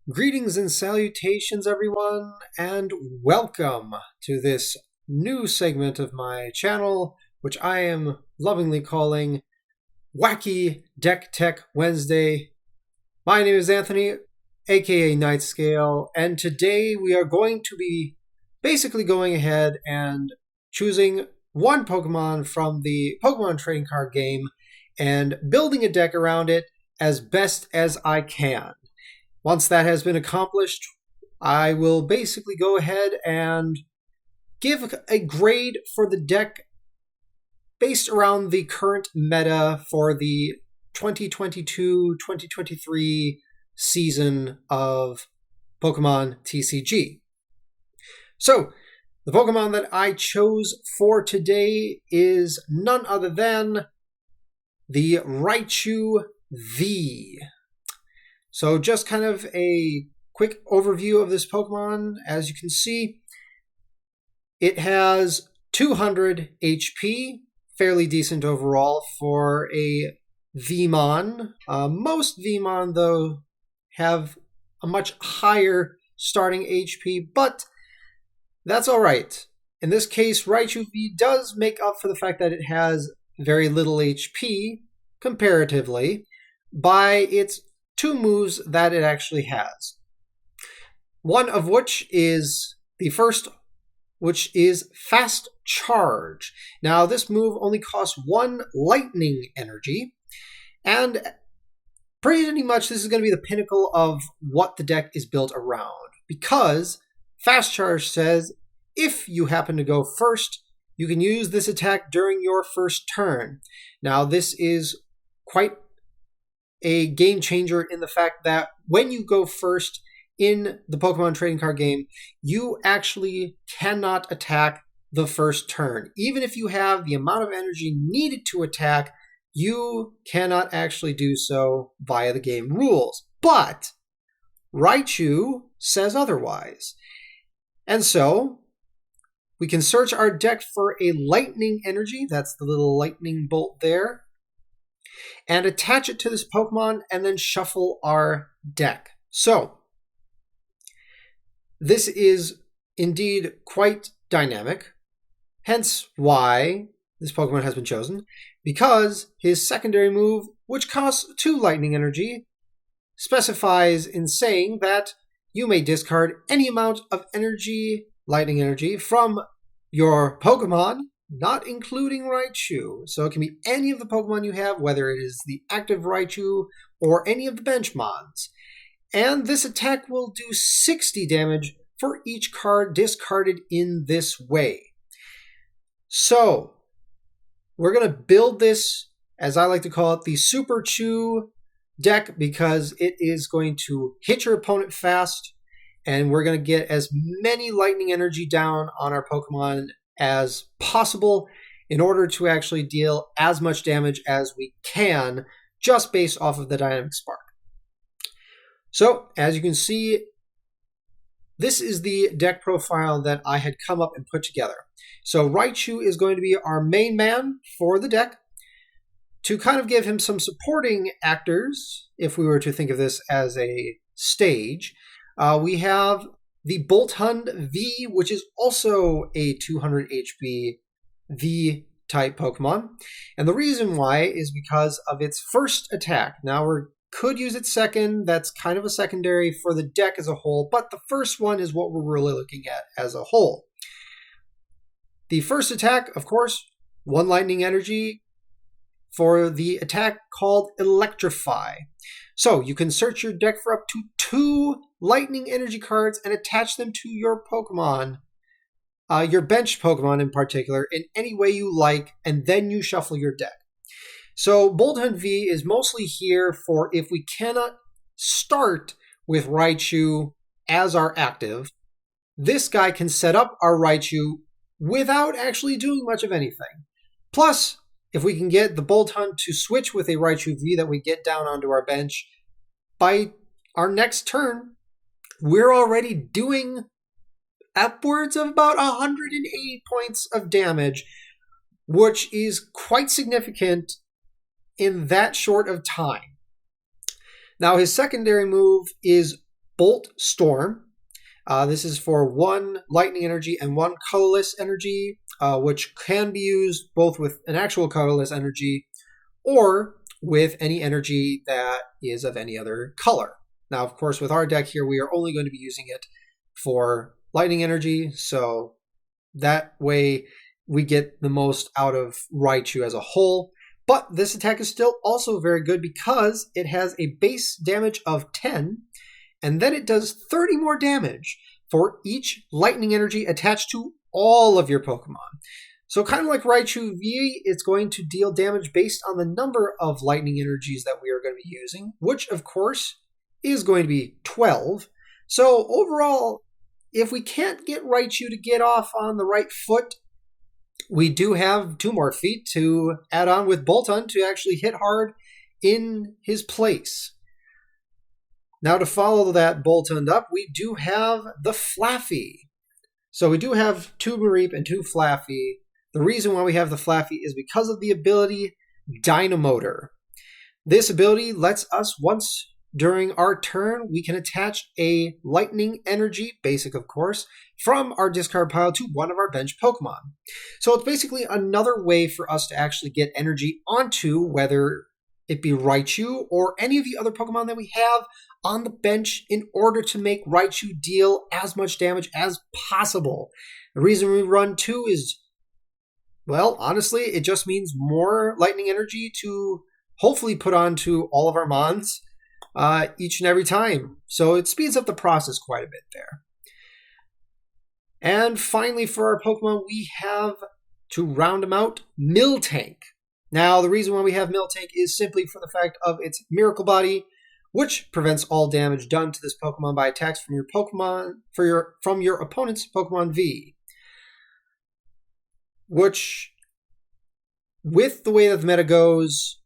Greetings and salutations, everyone, and welcome to this new segment of my channel, which I am lovingly calling Wacky Deck Tech Wednesday. My name is Anthony, aka Nightscale, and today we are going to be basically going ahead and choosing one Pokemon from the Pokemon Trading Card Game and building a deck around it as best as I can. Once that has been accomplished, I will basically go ahead and give a grade for the deck based around the current meta for the 2022-2023 season of Pokemon TCG. So, the Pokemon that I chose for today is none other than the Raichu V. So just kind of a quick overview of this Pokemon. As you can see, it has 200 HP, fairly decent overall for a Vmon. Most Vmon, though, have a much higher starting HP, but that's all right. In this case, Raichu V does make up for the fact that it has very little HP, comparatively, by its two moves that it actually has. One of which is the first, which is Fast Charge. Now, this move only costs 1 lightning energy, and pretty much this is going to be the pinnacle of what the deck is built around, because Fast Charge says if you happen to go first, you can use this attack during your first turn. Now, this is quite a game changer in the fact that when you go first in the Pokemon Trading Card Game, you actually cannot attack the first turn. Even if you have the amount of energy needed to attack, you cannot actually do so via the game rules. But Raichu says otherwise. And so we can search our deck for a lightning energy. That's the little lightning bolt there. And attach it to this Pokemon and then shuffle our deck. So, this is indeed quite dynamic, hence why this Pokemon has been chosen, because his secondary move, which costs 2 lightning energy, specifies in saying that you may discard any amount of energy, lightning energy, from your Pokemon, not including Raichu. So it can be any of the Pokemon you have, whether it is the active Raichu or any of the bench mons. And this attack will do 60 damage for each card discarded in this way. So, we're going to build this, as I like to call it, the Super-Chu deck, because it is going to hit your opponent fast, and we're going to get as many lightning energy down on our Pokemon as possible in order to actually deal as much damage as we can just based off of the Dynamic Spark. So, as you can see, this is the deck profile that I had come up and put together. So Raichu is going to be our main man for the deck. To kind of give him some supporting actors, if we were to think of this as a stage, we have the Boltund V, which is also a 200 HP V-type Pokemon. And the reason why is because of its first attack. Now, we could use its second. That's kind of a secondary for the deck as a whole, but the first one is what we're really looking at as a whole. The first attack, of course, 1 lightning energy for the attack called Electrify. So you can search your deck for up to 2 lightning energy cards and attach them to your Pokemon, your bench Pokemon in particular, in any way you like, and then you shuffle your deck. So Boltund V is mostly here for if we cannot start with Raichu as our active, this guy can set up our Raichu without actually doing much of anything. Plus, if we can get the Boltund to switch with a Raichu V that we get down onto our bench, by our next turn, we're already doing upwards of about 180 points of damage, which is quite significant in that short of time. Now, his secondary move is Bolt Storm. This is for 1 lightning energy and 1 colorless energy, which can be used both with an actual colorless energy or with any energy that is of any other color. Now, of course, with our deck here, we are only going to be using it for lightning energy, so that way we get the most out of Raichu as a whole. But this attack is still also very good because it has a base damage of 10, and then it does 30 more damage for each lightning energy attached to all of your Pokemon. So kind of like Raichu V, it's going to deal damage based on the number of lightning energies that we are going to be using, which of course is going to be 12. So overall, if we can't get Raichu to get off on the right foot, we do have 2 more feet to add on with Boltund to actually hit hard in his place. Now to follow that Boltund up, we do have the Flaffy. So we do have 2 Mareep and 2 Flaffy. The reason why we have the Flaffy is because of the ability Dynamotor. This ability lets us, once during our turn, we can attach a lightning energy, basic of course, from our discard pile to one of our bench Pokemon. So it's basically another way for us to actually get energy onto, whether it be Raichu or any of the other Pokemon that we have on the bench, in order to make Raichu deal as much damage as possible. The reason we run 2 is, well, honestly, it just means more lightning energy to hopefully put onto all of our Mons each and every time. So it speeds up the process quite a bit there. And finally, for our Pokemon, we have, to round them out, Miltank. Now, the reason why we have Miltank is simply for the fact of its Miracle Body, which prevents all damage done to this Pokemon by attacks from your Pokemon from your opponent's Pokemon V. Which, with the way that the meta goes,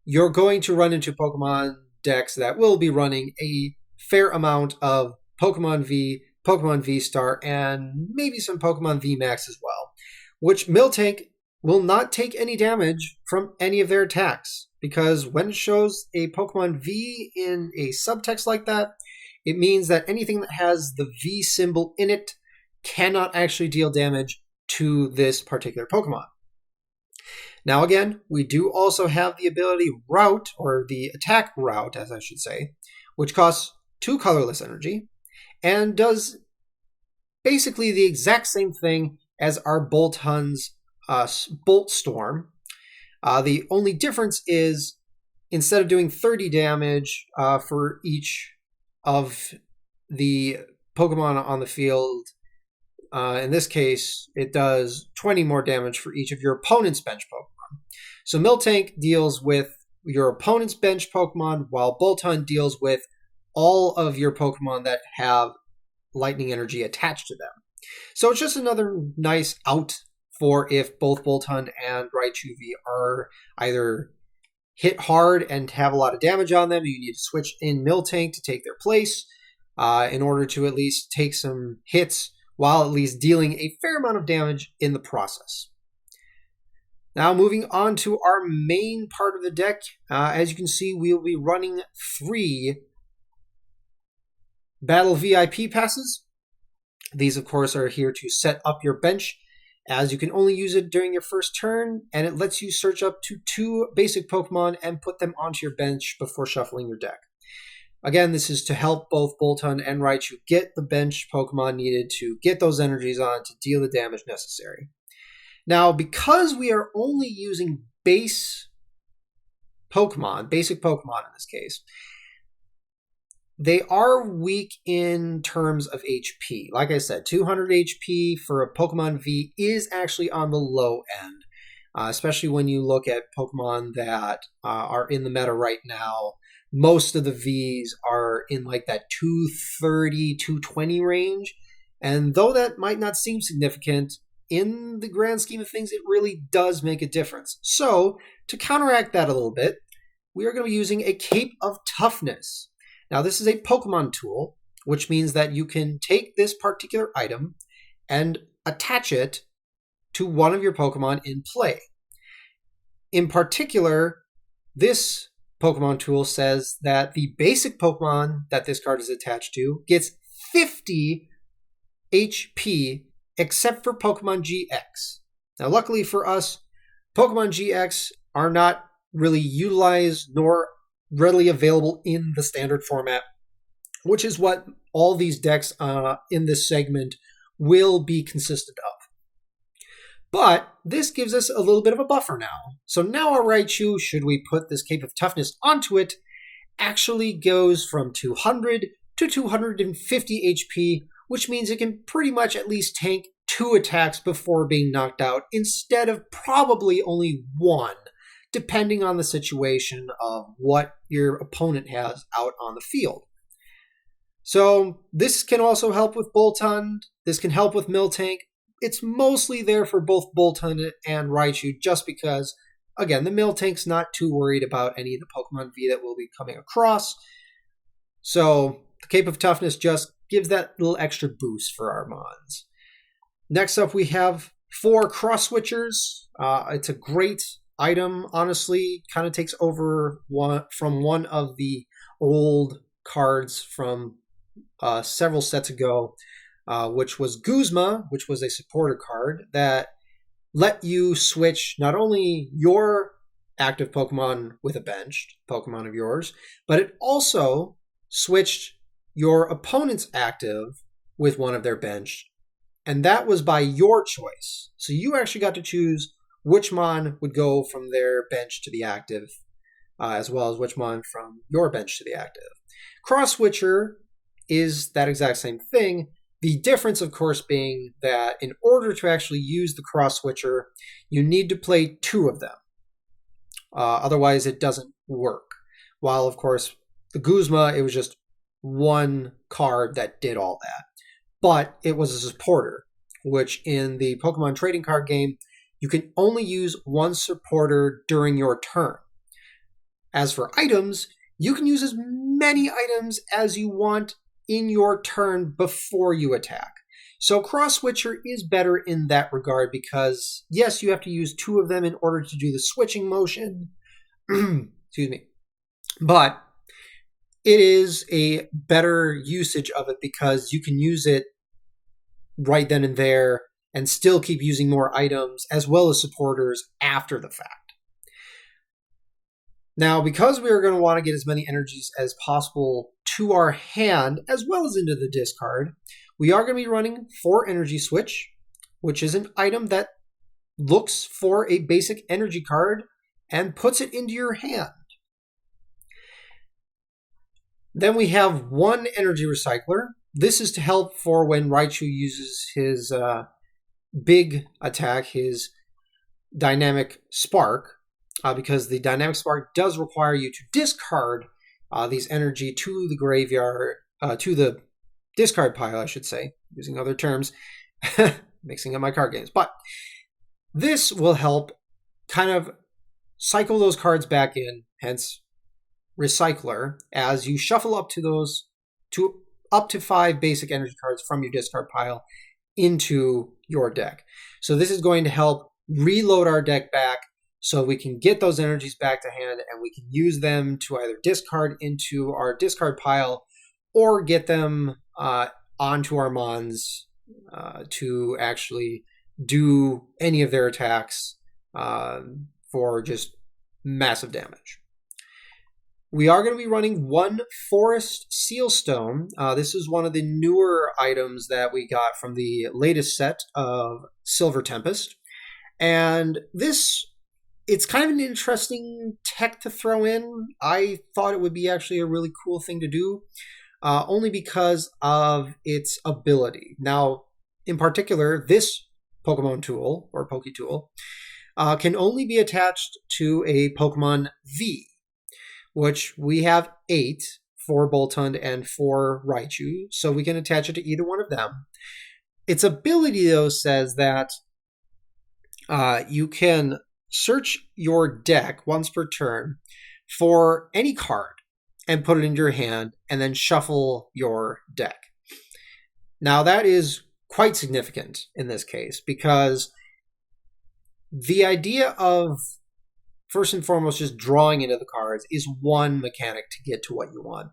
you're going to run into Pokemon decks that will be running a fair amount of Pokemon V, Pokemon V-Star, and maybe some Pokemon V-Max as well, which Miltank will not take any damage from any of their attacks, because when it shows a Pokemon V in a subtext like that, it means that anything that has the V symbol in it cannot actually deal damage to this particular Pokemon. Now again, we do also have the ability Route, or the attack Route, as I should say, which costs 2 colorless energy, and does basically the exact same thing as our Boltund's Bolt Storm. The only difference is, instead of doing 30 damage for each of the Pokemon on the field, in this case, it does 20 more damage for each of your opponent's bench Pokemon. So Miltank deals with your opponent's bench Pokemon, while Boltund deals with all of your Pokemon that have lightning energy attached to them. So it's just another nice out for if both Boltund and Raichu V are either hit hard and have a lot of damage on them, you need to switch in Miltank to take their place in order to at least take some hits while at least dealing a fair amount of damage in the process. Now moving on to our main part of the deck, as you can see, we will be running 3 Battle VIP passes. These, of course, are here to set up your bench, as you can only use it during your first turn, and it lets you search up to 2 basic Pokemon and put them onto your bench before shuffling your deck. Again, this is to help both Boltund and Raichu get the bench Pokemon needed to get those energies on to deal the damage necessary. Now, because we are only using basic Pokemon in this case, they are weak in terms of HP. Like I said, 200 HP for a Pokemon V is actually on the low end, especially when you look at Pokemon that are in the meta right now. Most of the Vs are in like that 230, 220 range, and though that might not seem significant, in the grand scheme of things, it really does make a difference. So, to counteract that a little bit, we are going to be using a Cape of Toughness. Now, this is a Pokemon tool, which means that you can take this particular item and attach it to one of your Pokemon in play. In particular, this Pokemon tool says that the basic Pokemon that this card is attached to gets 50 HP except for Pokemon GX. Now, luckily for us, Pokemon GX are not really utilized nor readily available in the standard format, which is what all these decks in this segment will be consistent of. But this gives us a little bit of a buffer now. So now our Raichu, should we put this Cape of Toughness onto it, actually goes from 200 to 250 HP, which means it can pretty much at least tank 2 attacks before being knocked out, instead of probably only 1, depending on the situation of what your opponent has out on the field. So this can also help with Boltund. This can help with Miltank. It's mostly there for both Boltund and Raichu just because, again, the Miltank's not too worried about any of the Pokemon V that will be coming across. So the Cape of Toughness just gives that little extra boost for our Mons. Next up, we have 4 Cross Switchers. It's a great item, honestly. Kind of takes over from one of the old cards from several sets ago, which was Guzma, which was a supporter card that let you switch not only your active Pokemon with a benched Pokemon of yours, but it also switched your opponent's active with one of their benched. And that was by your choice. So you actually got to choose which Mon would go from their bench to the active, as well as which Mon from your bench to the active. Cross Switcher is that exact same thing. The difference, of course, being that in order to actually use the Cross Switcher, you need to play 2 of them. Otherwise, it doesn't work. While, of course, the Guzma, it was just 1 card that did all that. But it was a supporter, which in the Pokemon Trading Card Game, you can only use 1 supporter during your turn. As for items, you can use as many items as you want in your turn before you attack. So Cross Switcher is better in that regard because, yes, you have to use 2 of them in order to do the switching motion. Excuse me. But it is a better usage of it because you can use it right then and there and still keep using more items as well as supporters after the fact. Now, because we are going to want to get as many energies as possible to our hand as well as into the discard, we are going to be running 4 Energy Switch, which is an item that looks for a basic energy card and puts it into your hand. Then we have 1 Energy Recycler. This is to help for when Raichu uses his big attack, his Dynamic Spark, because the Dynamic Spark does require you to discard these energy to the graveyard, to the discard pile, I should say, using other terms, mixing up my card games. But this will help kind of cycle those cards back in, hence Recycler, as you shuffle up to 5 basic energy cards from your discard pile into your deck. So this is going to help reload our deck back so we can get those energies back to hand and we can use them to either discard into our discard pile or get them onto our Mons to actually do any of their attacks for just massive damage. We are going to be running 1 Forest Sealstone. This is one of the newer items that we got from the latest set of Silver Tempest. And it's kind of an interesting tech to throw in. I thought it would be actually a really cool thing to do, only because of its ability. Now, in particular, this Pokemon tool, or Poke Tool, can only be attached to a Pokemon V, which we have 8 for Boltund and for Raichu, so we can attach it to either one of them. Its ability, though, says that you can search your deck once per turn for any card and put it into your hand and then shuffle your deck. Now, that is quite significant in this case because the idea of first and foremost, just drawing into the cards is one mechanic to get to what you want.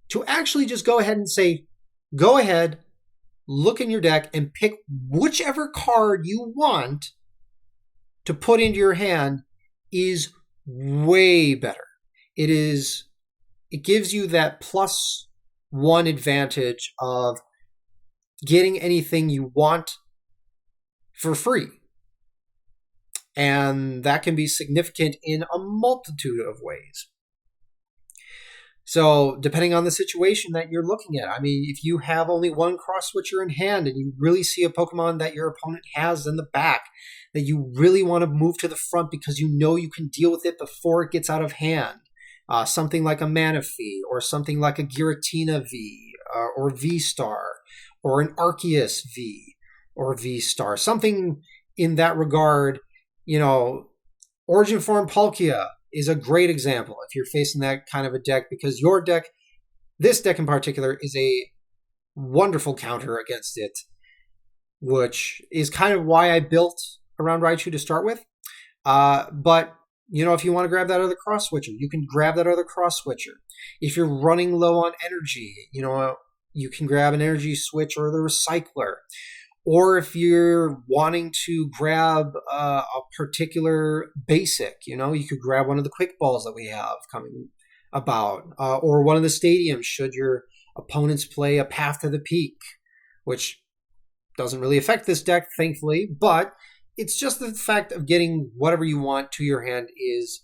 To actually just go ahead and say, go ahead, look in your deck and pick whichever card you want to put into your hand is way better. It gives you that +1 advantage of getting anything you want for free. And that can be significant in a multitude of ways. So depending on the situation that you're looking at, I mean, if you have only one cross switcher in hand and you really see a Pokemon that your opponent has in the back that you really want to move to the front because you know you can deal with it before it gets out of hand, something like a Manaphy or something like a Giratina V or V-Star or an Arceus V or V-Star, something in that regard, Origin Form Palkia is a great example if you're facing that kind of a deck, because this deck in particular, is a wonderful counter against it, which is kind of why I built around Raichu to start with. But, if you want to grab that other cross switcher, you can grab that other cross switcher. If you're running low on energy, you can grab an energy switch or the recycler. Or if you're wanting to grab a particular basic, you could grab one of the quick balls that we have coming about, or one of the stadiums should your opponents play a Path to the Peak, which doesn't really affect this deck, thankfully, but it's just the fact of getting whatever you want to your hand is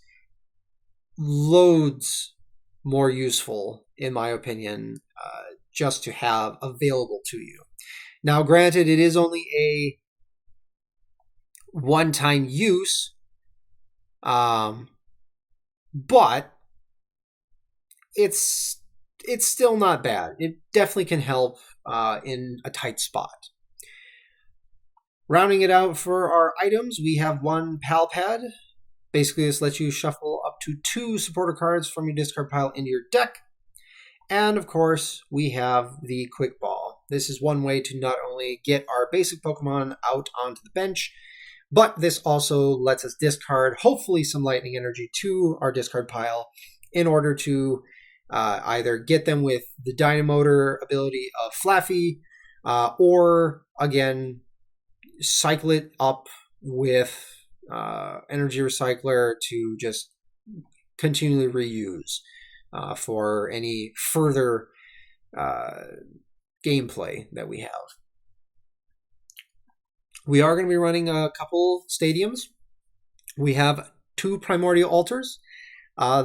loads more useful, in my opinion, just to have available to you. Now, granted, it is only a one-time use, but it's still not bad. It definitely can help in a tight spot. Rounding it out for our items, we have one Pal Pad. Basically, this lets you shuffle up to 2 supporter cards from your discard pile into your deck. And, of course, we have the Quick Ball. This is one way to not only get our basic Pokemon out onto the bench, but this also lets us discard, hopefully, some Lightning Energy to our discard pile in order to either get them with the Dynamotor ability of Flaffy, or, again, cycle it up with Energy Recycler to just continually reuse for any further gameplay that we have. We are going to be running a couple stadiums. We have 2 Primordial Altars.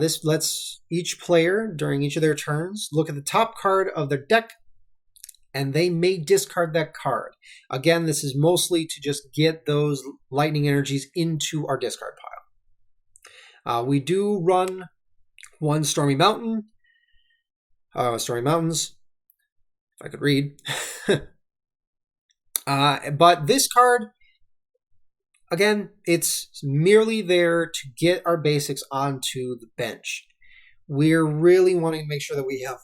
This lets each player, during each of their turns, look at the top card of their deck, and they may discard that card. Again, this is mostly to just get those lightning energies into our discard pile. We do run 1 Stormy Mountains, if I could read. But this card, again, it's merely there to get our basics onto the bench. We're really wanting to make sure that we have,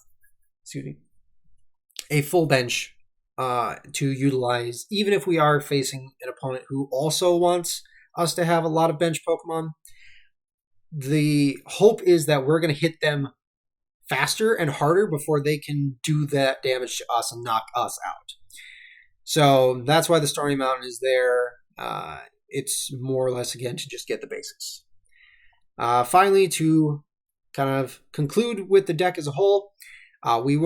a full bench to utilize, even if we are facing an opponent who also wants us to have a lot of bench Pokemon. The hope is that we're going to hit them faster and harder before they can do that damage to us and knock us out. So that's why the Stormy Mountain is there. It's more or less, again, to just get the basics. Finally, to kind of conclude with the deck as a whole, we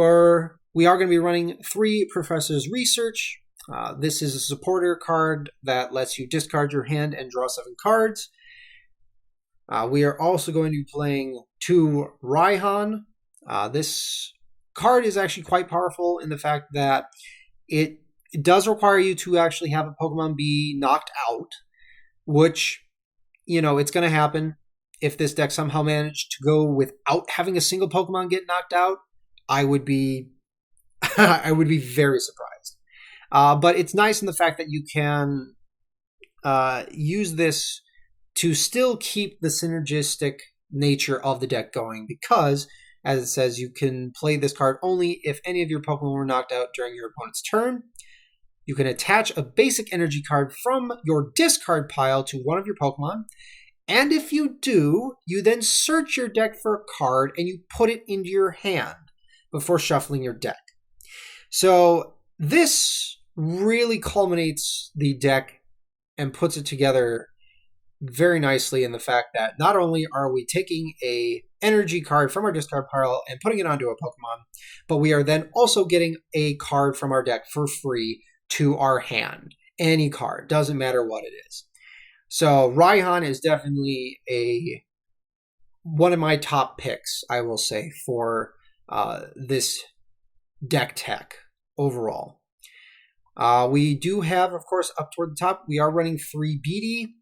are going to be running 3 Professor's Research. This is a supporter card that lets you discard your hand and draw 7 cards. We are also going to be playing 2 Raihan. This card is actually quite powerful in the fact that it does require you to actually have a Pokemon be knocked out, which, it's going to happen. If this deck somehow managed to go without having a single Pokemon get knocked out, I would be very surprised. But it's nice in the fact that you can use this to still keep the synergistic nature of the deck going, because, as it says, you can play this card only if any of your Pokemon were knocked out during your opponent's turn. You can attach a basic energy card from your discard pile to one of your Pokemon, And if you do, you then search your deck for a card and you put it into your hand before shuffling your deck. So this really culminates the deck and puts it together very nicely in the fact that not only are we taking a energy card from our discard pile and putting it onto a Pokemon, but we are then also getting a card from our deck for free to our hand. Any card, doesn't matter what it is. So Raihan is definitely one of my top picks, I will say, for this deck tech overall. We do have, of course, up toward the top, we are running 3 BD,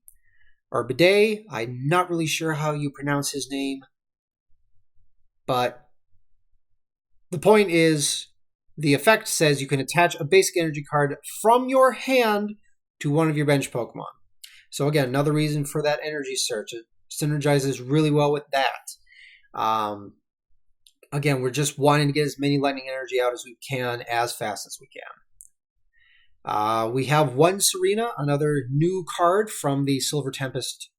or Bidet. I'm not really sure how you pronounce his name. But the point is, the effect says you can attach a basic energy card from your hand to one of your bench Pokemon. So again, another reason for that energy search. It synergizes really well with that. Again, we're just wanting to get as many lightning energy out as we can as fast as we can. We have one Serena, another new card from the Silver Tempest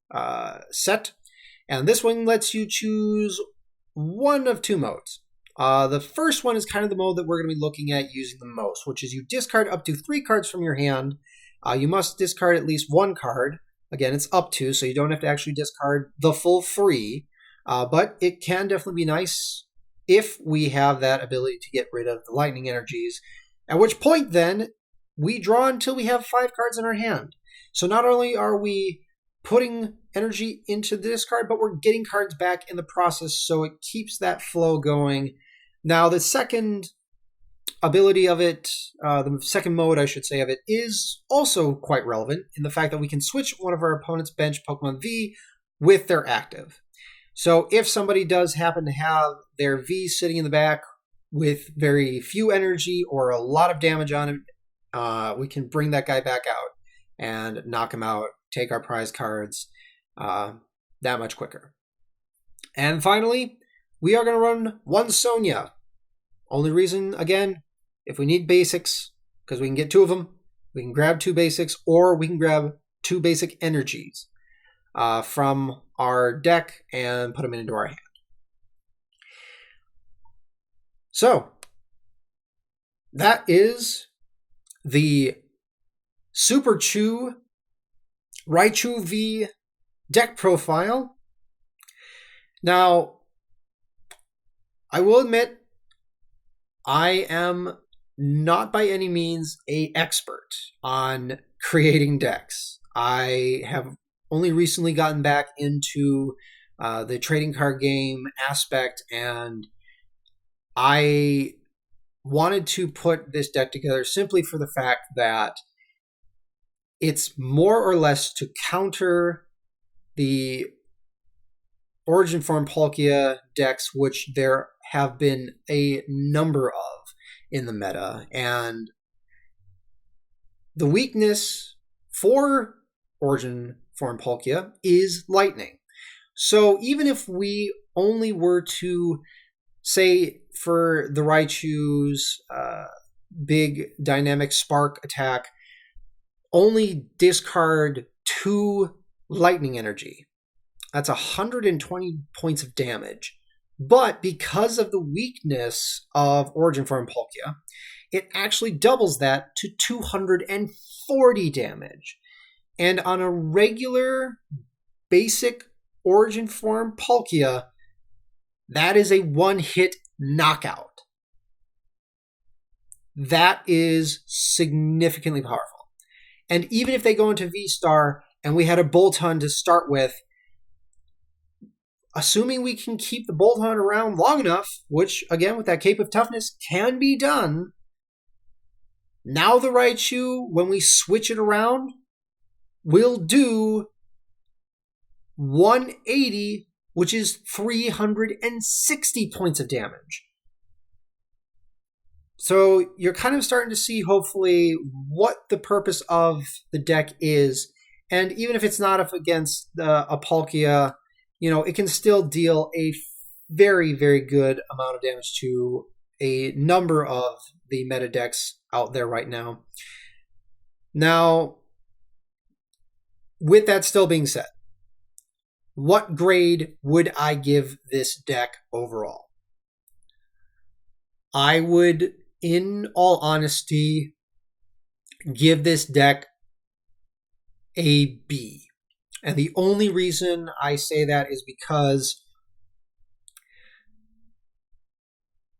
set. And this one lets you choose one of 2 modes. The first one is kind of the mode that we're going to be looking at using the most, which is you discard up to 3 cards from your hand. You must discard at least 1 card. Again, it's up to, so you don't have to actually discard the full 3. But it can definitely be nice if we have that ability to get rid of the lightning energies. At which point, then, we draw until we have 5 cards in our hand. So not only are we putting energy into the discard, but we're getting cards back in the process, so it keeps that flow going. Now, the second ability of it, the second mode, I should say, of it, is also quite relevant in the fact that we can switch one of our opponent's bench Pokemon V with their active. So if somebody does happen to have their V sitting in the back with very few energy or a lot of damage on it, we can bring that guy back out and knock him out, take our prize cards that much quicker. And finally, we are going to run 1 Sonya. Only reason, again, if we need basics, because we can get 2 of them, we can grab 2 basics, or we can grab 2 basic energies from our deck and put them into our hand. So, that is the Super-Chu Raichu V deck profile. Now, I will admit, I am not by any means an expert on creating decks. I have only recently gotten back into the trading card game aspect, and I wanted to put this deck together simply for the fact that it's more or less to counter the Origin Form Palkia decks, which there have been a number of in the meta. And the weakness for Origin Form Palkia is lightning. So even if we only were to, say, for the Raichu's big dynamic spark attack, only discard 2 lightning energy, that's 120 points of damage. But because of the weakness of Origin Form Palkia, it actually doubles that to 240 damage. And on a regular basic Origin Form Palkia, that is a 1-hit knockout. That is significantly powerful. And even if they go into V-Star and we had a Boltund to start with, assuming we can keep the Boltund around long enough, which, again, with that Cape of Toughness can be done, now the Raichu, when we switch it around, will do 180, which is 360 points of damage. So you're kind of starting to see, hopefully, what the purpose of the deck is. And even if it's not up against a Palkia, it can still deal a very, very good amount of damage to a number of the meta decks out there right now. Now, with that still being said, what grade would I give this deck overall? I would, in all honesty, give this deck a B. And the only reason I say that is because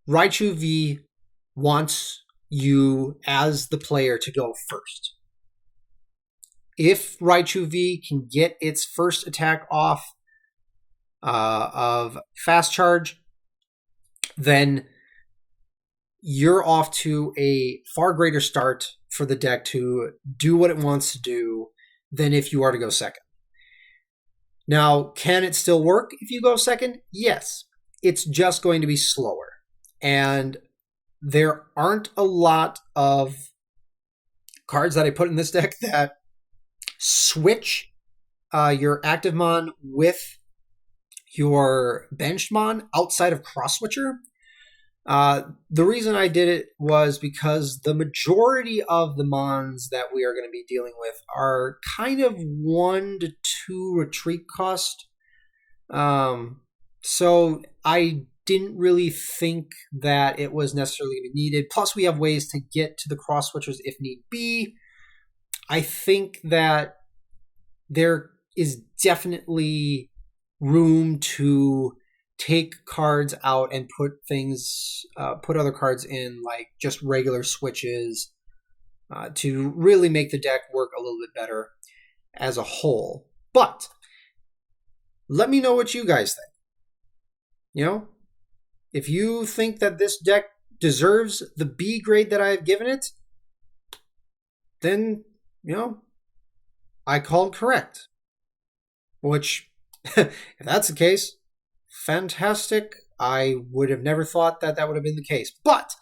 Raichu V wants you as the player to go first. If Raichu V can get its first attack off of Fast Charge, then you're off to a far greater start for the deck to do what it wants to do than if you are to go second. Now, can it still work if you go second? Yes. It's just going to be slower. And there aren't a lot of cards that I put in this deck that switch your active mon with your benched mon outside of Cross Switcher. The reason I did it was because the majority of the mons that we are going to be dealing with are kind of 1 to 2 retreat cost. So I didn't really think that it was necessarily needed. Plus, we have ways to get to the cross switchers if need be. I think that there is definitely room to take cards out and put other cards in, like just regular switches, to really make the deck work a little bit better as a whole. But let me know what you guys think. You know, if you think that this deck deserves the B grade that I have given it, then, I called correct. Which, if that's the case, fantastic. I would have never thought that would have been the case. But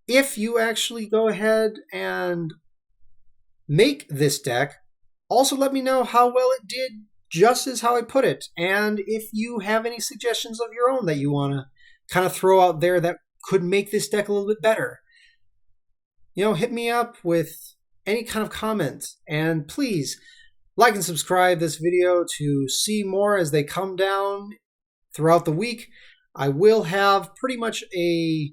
if you actually go ahead and make this deck, also let me know how well it did, just as how I put it. And if you have any suggestions of your own that you want to kind of throw out there that could make this deck a little bit better, hit me up with any kind of comment. And please like and subscribe this video to see more as they come down throughout the week. I will have pretty much a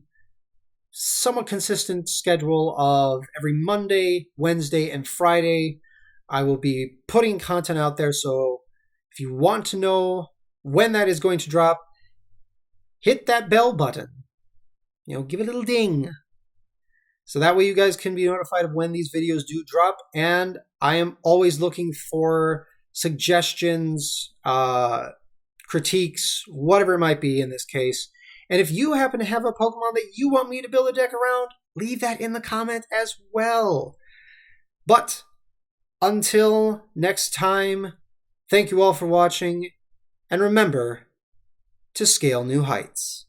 somewhat consistent schedule of every Monday, Wednesday, and Friday. I will be putting content out there, so if you want to know when that is going to drop, hit that bell button. Give it a little ding. So that way you guys can be notified of when these videos do drop. And I am always looking for suggestions, critiques, whatever it might be in this case. And if you happen to have a Pokemon that you want me to build a deck around, leave that in the comment as well. But until next time, thank you all for watching, and remember to scale new heights.